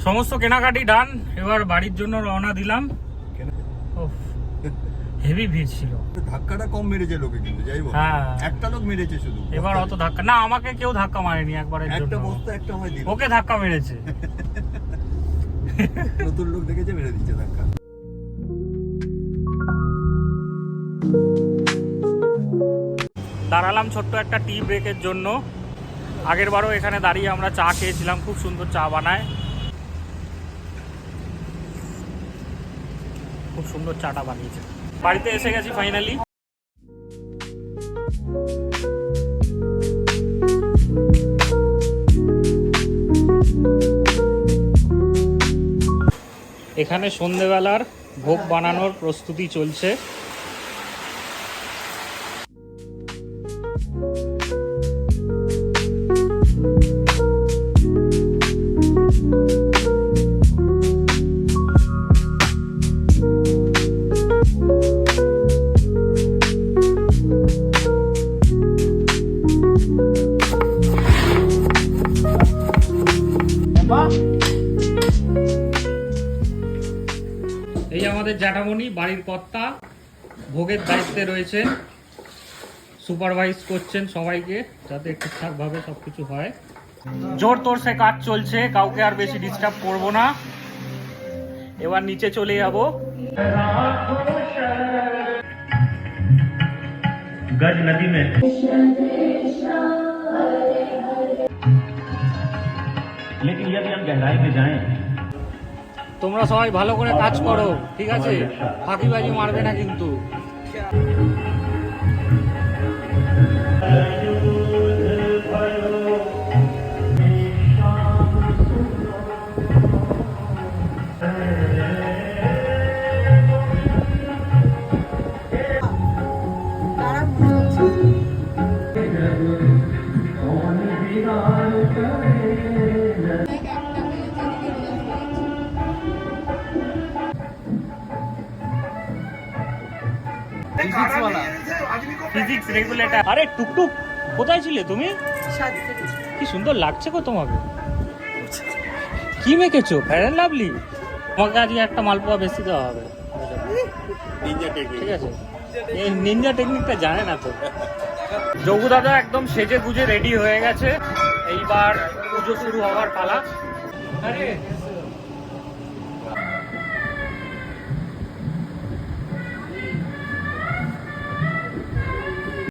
সমস্ত কেনাকাটি ডান, এবার বাড়ির জন্য রওনা দিলাম। হেভি ভিড় ছিল, ধাক্কাটা কম মেরেছে লোকে, কিন্তু যাই বল একটা লোক মেরেছে শুধু। এবার অত ধাক্কা না, আমাকে কেউ ধাক্কা মারেনি একবারের জন্য, একটা বস্তা একটা আমায় দিল, ওকে ধাক্কা মেরেছে। নতুন লোক দেখেছে, মেরে দিচ্ছে ধাক্কা। দাঁড়ালাম ছোট্ট একটা টি ব্রেকের জন্য। আগের বারও এখানে দাঁড়িয়ে আমরা চা খেয়েছিলাম, খুব সুন্দর চা বানায়, খুব সুন্দর চাটা বানিয়েছে। বাড়িতে এসে গেছি ফাইনালি। এখানে সন্ধেবেলার ভোগ বানানোর প্রস্তুতি চলছে। এই আমাদের জ্যাঠামণি, বাড়ির কর্তা, ভোগের দায়িত্বে রয়েছে, সুপারভাইজ করছেন সবাইকে যাতে ঠিকঠাক ভাবে সবকিছু হয়। জোর তোরসে কাজ চলছে, কাউকে আর বেশি ডিস্টার্ব করব না। এবার নিচে চলে যাব। गज नदी में लेकिन यदि हम गहराई में जाएं, তোমরা সবাই ভালো করে কাজ করো, ঠিক আছে? ফাঁকিবাজি মারবে না কিন্তু। Physics regulator. আরে টুকটুক, কোথায় ছিলে তুমি? কি সুন্দর লাগছে গো তোমাকে। কি মেখেছো? Fair and lovely? তোমাকে আজকে একটা মালপোয়া বেশি দেওয়া হবে, ঠিক আছে? এই নিনজা টেকনিকটা জানে না তো। যোগু দাদা একদম সেজে গুজে রেডি হয়ে গেছে, এইবার পুজো শুরু হওয়ার পালা। আরে